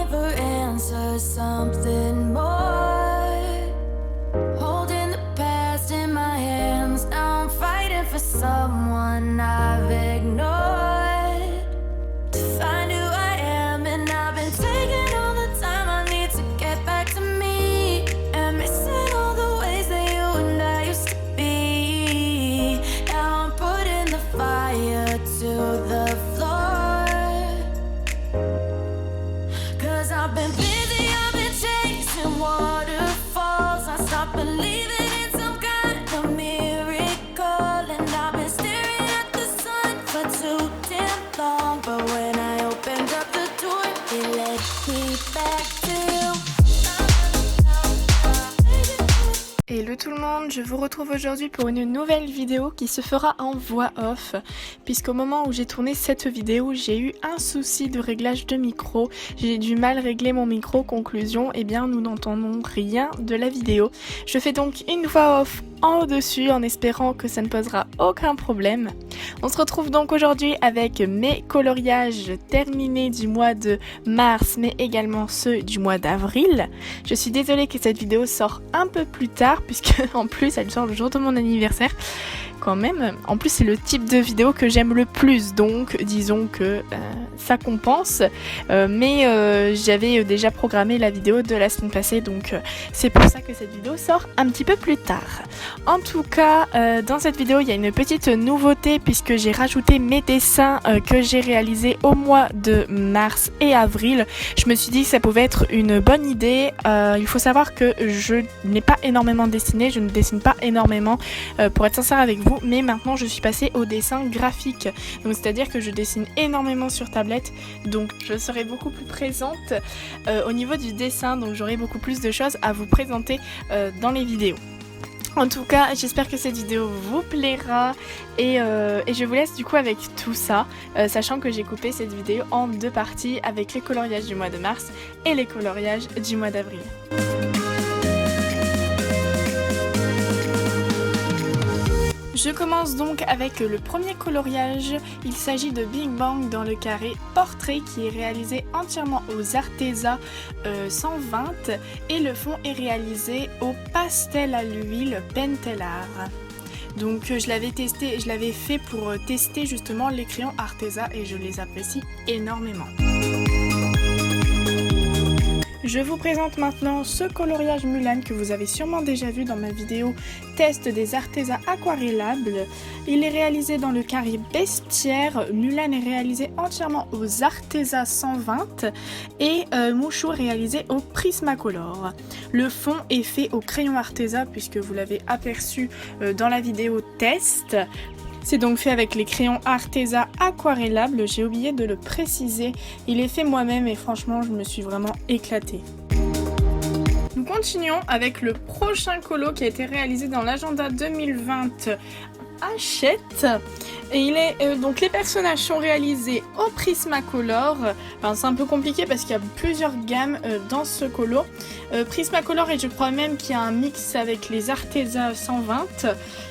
never answer something more. Holding the past in my hands, now I'm fighting for someone I've ignored. To find who I am, and I've been taking all the time I need to get back to me, and missing all the ways that you and I used to be. Now I'm putting the fire to the floor, 'cause I've been busy, I've been chasing waterfalls. I stopped believing in some kind of miracle, and I've been staring at the sun for too damn long. But when I opened up the door, it led me back to you. Hello tout le monde, je vous retrouve aujourd'hui pour une nouvelle vidéo qui se fera en voix off, puisqu'au moment où j'ai tourné cette vidéo, j'ai eu un souci de réglage de micro, j'ai dû mal régler mon micro, conclusion, eh bien nous n'entendons rien de la vidéo. Je fais donc une voix off en au-dessus en espérant que ça ne posera aucun problème. On se retrouve donc aujourd'hui avec mes coloriages terminés du mois de mars, mais également ceux du mois d'avril. Je suis désolée que cette vidéo sort un peu plus tard, puisque en plus elle sort le jour de mon anniversaire. Quand même, en plus c'est le type de vidéo que j'aime le plus, donc disons que ça compense, mais j'avais déjà programmé la vidéo de la semaine passée, donc c'est pour ça que cette vidéo sort un petit peu plus tard. En tout cas, dans cette vidéo il y a une petite nouveauté, puisque j'ai rajouté mes dessins que j'ai réalisés au mois de mars et avril. Je me suis dit que ça pouvait être une bonne idée. Il faut savoir que je n'ai pas énormément dessiné, je ne dessine pas énormément pour être sincère avec vous, mais maintenant je suis passée au dessin graphique, donc c'est-à-dire que je dessine énormément sur tablette, donc je serai beaucoup plus présente au niveau du dessin, donc j'aurai beaucoup plus de choses à vous présenter dans les vidéos. En tout cas, j'espère que cette vidéo vous plaira et je vous laisse du coup avec tout ça, sachant que j'ai coupé cette vidéo en deux parties avec les coloriages du mois de mars et les coloriages du mois d'avril. Je commence donc avec le premier coloriage. Il s'agit de Big Bang dans le carré portrait, qui est réalisé entièrement aux Arteza 120, et le fond est réalisé au pastel à l'huile Pentellar. Donc je l'avais fait pour tester justement les crayons Arteza et je les apprécie énormément. Je vous présente maintenant ce coloriage Mulan que vous avez sûrement déjà vu dans ma vidéo test des Arteza aquarellables. Il est réalisé dans le carré bestiaire. Mulan est réalisé entièrement aux Arteza 120 et Mouchou réalisé au Prismacolor. Le fond est fait au crayon Arteza, puisque vous l'avez aperçu dans la vidéo test. C'est donc fait avec les crayons Arteza aquarellables, j'ai oublié de le préciser. Il est fait moi-même et franchement, je me suis vraiment éclatée. Nous continuons avec le prochain colo qui a été réalisé dans l'agenda 2020 Hachette. Et il est donc les personnages sont réalisés au Prismacolor. Enfin, c'est un peu compliqué parce qu'il y a plusieurs gammes dans ce colo. Prismacolor, et je crois même qu'il y a un mix avec les Arteza 120.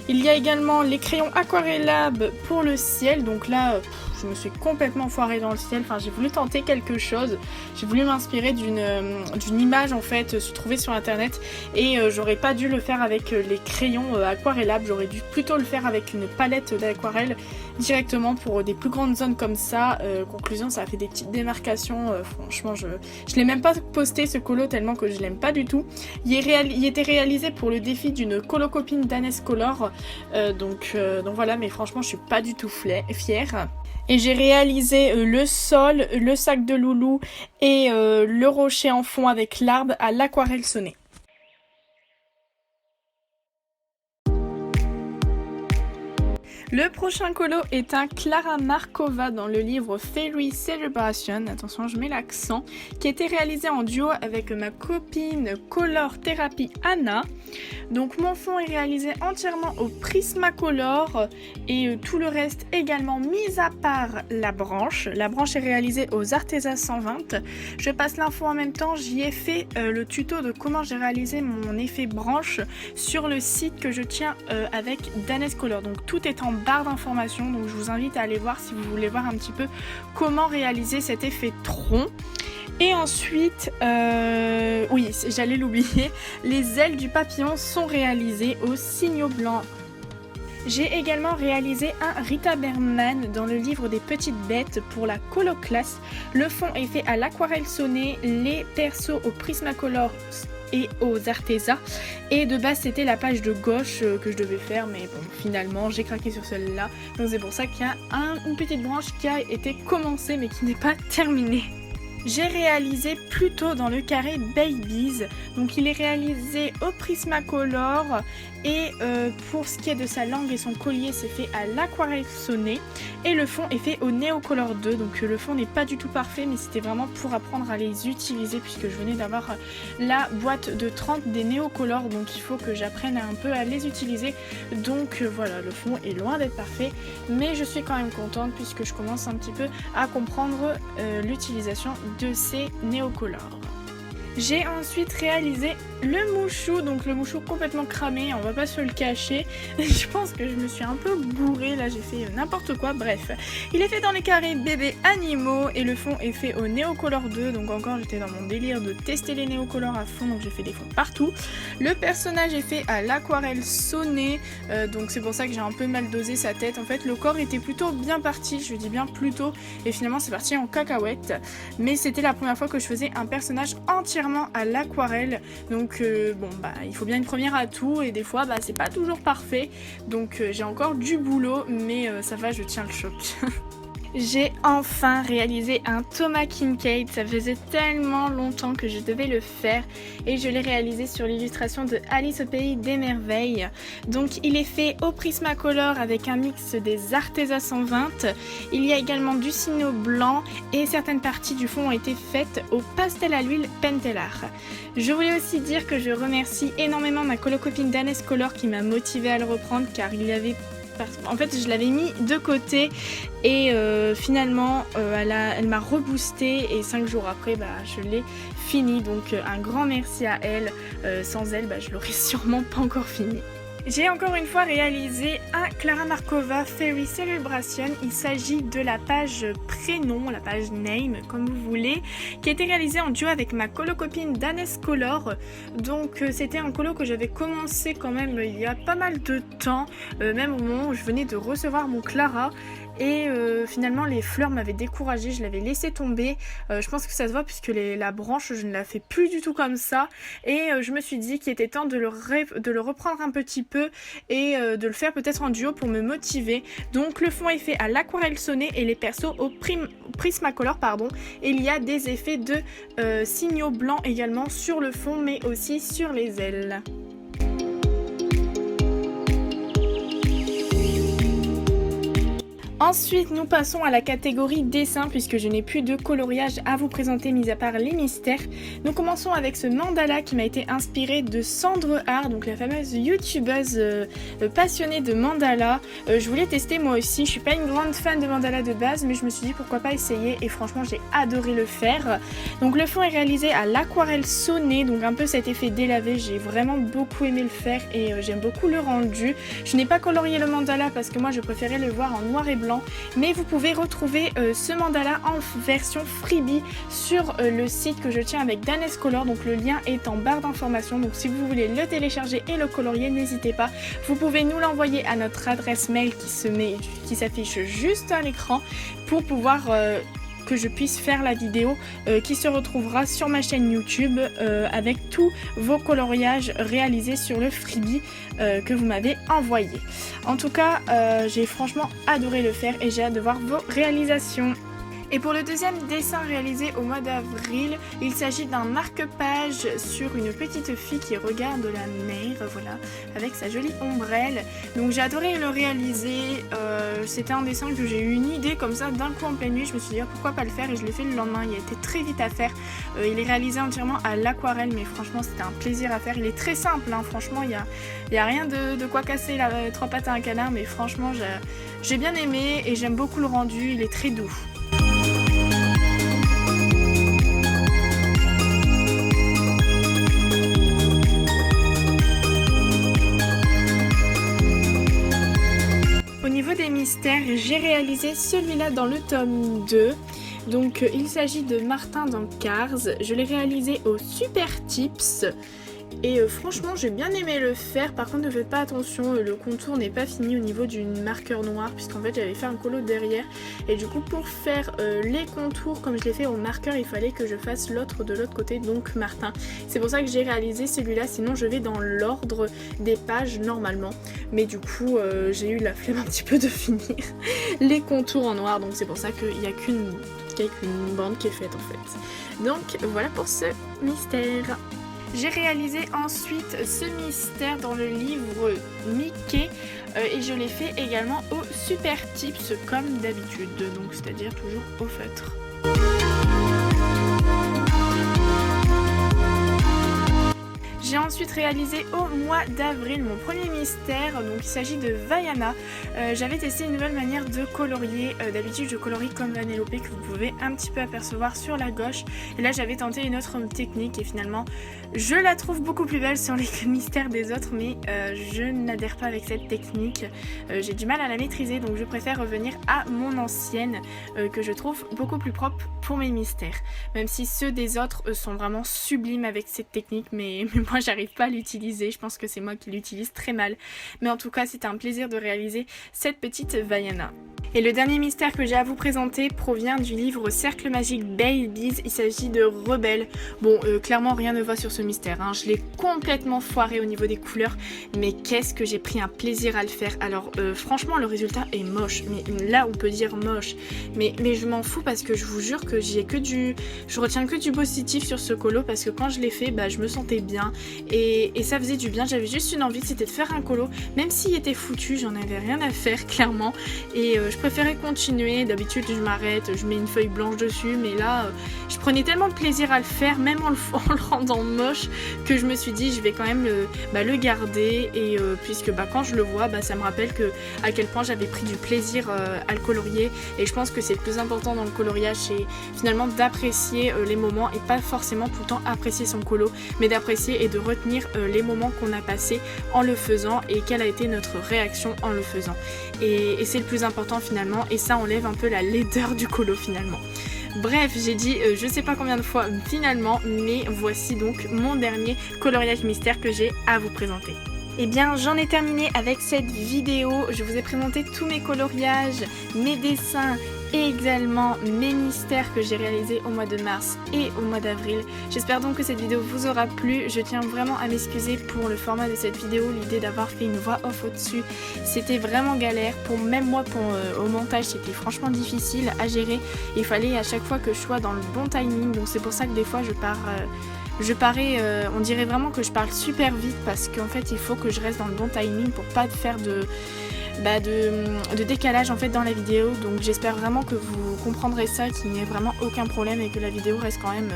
Il y a également les crayons aquarellables pour le ciel. Donc là, je me suis complètement foirée dans le ciel. Enfin, j'ai voulu tenter quelque chose. J'ai voulu m'inspirer d'une image en fait trouvée sur internet. Et j'aurais pas dû le faire avec les crayons aquarellables. J'aurais dû plutôt le faire avec une palette d'aquarelle directement pour des plus grandes zones comme ça. Conclusion, ça a fait des petites démarcations. Franchement, je l'ai même pas posté ce colo tellement que je l'aime pas du tout. Il était réalisé pour le défi d'une colocopine d'Anescolor. Donc voilà, mais franchement, je suis pas du tout fière. Et j'ai réalisé le sol, le sac de Loulou et le rocher en fond avec l'arbre à l'aquarelle sonnée. Le prochain colo est un Klara Markova dans le livre Fairy Celebration, attention je mets l'accent, qui a été réalisé en duo avec ma copine Color Therapy Anna. Donc mon fond est réalisé entièrement au Prismacolor et tout le reste également, mis à part la branche. La branche est réalisée aux Arteza 120. Je passe l'info en même temps, j'y ai fait le tuto de comment j'ai réalisé mon effet branche sur le site que je tiens avec Danescolor. Donc tout est en barre d'informations, donc je vous invite à aller voir si vous voulez voir un petit peu comment réaliser cet effet tronc. Et ensuite, oui, j'allais l'oublier, les ailes du papillon sont réalisées au signaux blanc. J'ai également réalisé un Rita Berman dans le livre des petites bêtes pour la coloclasse. Le fond est fait à l'aquarelle sonnée, les persos au Prismacolor et aux Arteza. Et de base c'était la page de gauche que je devais faire, mais bon, finalement j'ai craqué sur celle-là. Donc c'est pour ça qu'il y a une petite branche qui a été commencée mais qui n'est pas terminée. J'ai réalisé plutôt dans le carré Babies, donc il est réalisé au Prismacolor et pour ce qui est de sa langue et son collier c'est fait à l'aquarelle sonnée et le fond est fait au Neocolor 2, donc le fond n'est pas du tout parfait mais c'était vraiment pour apprendre à les utiliser puisque je venais d'avoir la boîte de 30 des Neocolor, donc il faut que j'apprenne un peu à les utiliser, donc voilà, le fond est loin d'être parfait mais je suis quand même contente puisque je commence un petit peu à comprendre l'utilisation de ces néocolores. J'ai ensuite réalisé le mouchou, donc le mouchou complètement cramé, on va pas se le cacher. Je pense que je me suis un peu bourrée, là j'ai fait n'importe quoi, bref. Il est fait dans les carrés bébés animaux et le fond est fait au Neocolor 2, donc encore j'étais dans mon délire de tester les néocolores à fond, donc j'ai fait des fonds partout. Le personnage est fait à l'aquarelle sonnée, donc c'est pour ça que j'ai un peu mal dosé sa tête. En fait le corps était plutôt bien parti, je dis bien plutôt, et finalement c'est parti en cacahuète. Mais c'était la première fois que je faisais un personnage entièrement à l'aquarelle, donc bon bah il faut bien une première à tout et des fois bah c'est pas toujours parfait, donc j'ai encore du boulot mais ça va, je tiens le choc. J'ai enfin réalisé un Thomas Kincaid, ça faisait tellement longtemps que je devais le faire et je l'ai réalisé sur l'illustration de Alice au pays des merveilles. Donc il est fait au Prismacolor avec un mix des Arteza 120, il y a également du Signo blanc et certaines parties du fond ont été faites au pastel à l'huile Pentellar. Je voulais aussi dire que je remercie énormément ma colocopine Danescolor qui m'a motivée à le reprendre car il y avait... En fait je l'avais mis de côté et finalement elle m'a reboosté et 5 jours après bah, je l'ai fini, donc un grand merci à elle, sans elle bah, je l'aurais sûrement pas encore fini. J'ai encore une fois réalisé un Clara Markova Fairy Celebration. Il s'agit de la page prénom, la page name, comme vous voulez, qui a été réalisée en duo avec ma colocopine Danescolor. Donc c'était un colo que j'avais commencé quand même il y a pas mal de temps, même au moment où je venais de recevoir mon Clara. Et finalement les fleurs m'avaient découragée, je l'avais laissé tomber, je pense que ça se voit puisque la branche je ne la fais plus du tout comme ça et je me suis dit qu'il était temps de le reprendre un petit peu et de le faire peut-être en duo pour me motiver. Donc le fond est fait à l'aquarelle sonnée et les persos au Prismacolor pardon, et il y a des effets de signaux blancs également sur le fond mais aussi sur les ailes. Ensuite, nous passons à la catégorie dessin puisque je n'ai plus de coloriage à vous présenter mis à part les mystères. Nous commençons avec ce mandala qui m'a été inspiré de Sandre Art, donc la fameuse youtubeuse passionnée de mandala. Je voulais tester moi aussi, je suis pas une grande fan de mandala de base mais je me suis dit pourquoi pas essayer et franchement j'ai adoré le faire. Donc le fond est réalisé à l'aquarelle sonnée, donc un peu cet effet délavé, j'ai vraiment beaucoup aimé le faire et j'aime beaucoup le rendu. Je n'ai pas colorié le mandala parce que moi je préférais le voir en noir et blanc. Mais vous pouvez retrouver ce mandala en version freebie sur le site que je tiens avec Danescolor, donc le lien est en barre d'informations, donc si vous voulez le télécharger et le colorier, n'hésitez pas, vous pouvez nous l'envoyer à notre adresse mail qui s'affiche juste à l'écran pour pouvoir que je puisse faire la vidéo qui se retrouvera sur ma chaîne YouTube avec tous vos coloriages réalisés sur le freebie que vous m'avez envoyé. En tout cas, j'ai franchement adoré le faire et j'ai hâte de voir vos réalisations. Et pour le deuxième dessin réalisé au mois d'avril, il s'agit d'un marque-page sur une petite fille qui regarde la mer, voilà, avec sa jolie ombrelle. Donc j'ai adoré le réaliser, c'était un dessin que j'ai eu une idée comme ça d'un coup en pleine nuit, je me suis dit pourquoi pas le faire et je l'ai fait le lendemain, il a été très vite à faire. Il est réalisé entièrement à l'aquarelle mais franchement c'était un plaisir à faire, il est très simple, hein, franchement il y a rien de quoi casser trois pattes à un canard mais franchement j'ai bien aimé et j'aime beaucoup le rendu, il est très doux. Au niveau des mystères, j'ai réalisé celui-là dans le tome 2. Donc il s'agit de Martin dans Cars, je l'ai réalisé au Super Tips. Et franchement j'ai bien aimé le faire, par contre ne faites pas attention, le contour n'est pas fini au niveau du marqueur noir puisqu'en fait j'avais fait un colo derrière et du coup pour faire les contours comme je l'ai fait au marqueur il fallait que je fasse l'autre de l'autre côté, donc Martin. C'est pour ça que j'ai réalisé celui-là, sinon je vais dans l'ordre des pages normalement, mais du coup j'ai eu la flemme un petit peu de finir les contours en noir, donc c'est pour ça qu'il n'y a qu'une bande qui est faite en fait. Donc voilà pour ce mystère. J'ai réalisé ensuite ce mystère dans le livre Mickey et je l'ai fait également au Super Tips comme d'habitude, donc c'est-à-dire toujours au feutre. J'ai ensuite réalisé au mois d'avril mon premier mystère, donc il s'agit de Vaiana. J'avais testé une nouvelle manière de colorier, d'habitude je colorie comme Vanellope que vous pouvez un petit peu apercevoir sur la gauche. Et là j'avais tenté une autre technique et finalement je la trouve beaucoup plus belle sur les mystères des autres, mais je n'adhère pas avec cette technique. J'ai du mal à la maîtriser, donc je préfère revenir à mon ancienne que je trouve beaucoup plus propre pour mes mystères. Même si ceux des autres sont vraiment sublimes avec cette technique, mais moi j'arrive pas à l'utiliser, je pense que c'est moi qui l'utilise très mal. Mais en tout cas c'était un plaisir de réaliser cette petite Vaiana. Et le dernier mystère que j'ai à vous présenter provient du livre Cercle Magique Babies, il s'agit de Rebelle. Bon, clairement rien ne va sur ce mystère, hein. Je l'ai complètement foiré au niveau des couleurs, mais qu'est-ce que j'ai pris un plaisir à le faire. Alors franchement le résultat est moche, mais là on peut dire moche, mais je m'en fous parce que je vous jure que je retiens que du positif sur ce colo parce que quand je l'ai fait, je me sentais bien et ça faisait du bien. J'avais juste une envie, c'était de faire un colo, même s'il était foutu, j'en avais rien à faire clairement, et je préférais continuer. D'habitude je m'arrête, je mets une feuille blanche dessus, mais là je prenais tellement de plaisir à le faire, même en le rendant moche, que je me suis dit je vais quand même le garder, et puisque quand je le vois, ça me rappelle à quel point j'avais pris du plaisir à le colorier, et je pense que c'est le plus important dans le coloriage, c'est finalement d'apprécier les moments et pas forcément tout le temps apprécier son colo, mais d'apprécier et de retenir les moments qu'on a passés en le faisant et quelle a été notre réaction en le faisant, et c'est le plus important finalement, et ça enlève un peu la laideur du colo finalement. Bref, j'ai dit je sais pas combien de fois finalement, mais voici donc mon dernier coloriage mystère que j'ai à vous présenter. Et bien j'en ai terminé avec cette vidéo, je vous ai présenté tous mes coloriages, mes dessins et également mes mystères que j'ai réalisés au mois de mars et au mois d'avril. J'espère donc que cette vidéo vous aura plu. Je tiens vraiment à m'excuser pour le format de cette vidéo, l'idée d'avoir fait une voix off au-dessus, c'était vraiment galère. Même moi au montage c'était franchement difficile à gérer. Il fallait à chaque fois que je sois dans le bon timing, donc c'est pour ça que des fois on dirait vraiment que je parle super vite parce qu'en fait il faut que je reste dans le bon timing pour pas faire de décalage en fait dans la vidéo. Donc j'espère vraiment que vous comprendrez ça, qu'il n'y ait vraiment aucun problème et que la vidéo reste quand même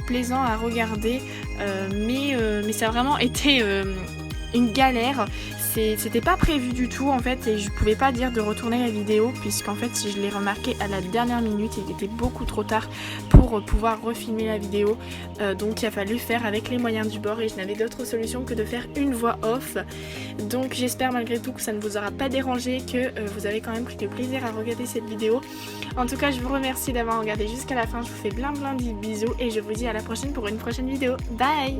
plaisant à regarder, mais ça a vraiment été une galère. C'était pas prévu du tout en fait, et je pouvais pas dire de retourner la vidéo puisqu'en fait je l'ai remarqué à la dernière minute et il était beaucoup trop tard pour pouvoir refilmer la vidéo, donc il a fallu faire avec les moyens du bord et je n'avais d'autre solution que de faire une voix off. Donc j'espère malgré tout que ça ne vous aura pas dérangé, que vous avez quand même pris du plaisir à regarder cette vidéo. En tout cas je vous remercie d'avoir regardé jusqu'à la fin, je vous fais plein de bisous et je vous dis à la prochaine pour une prochaine vidéo. Bye.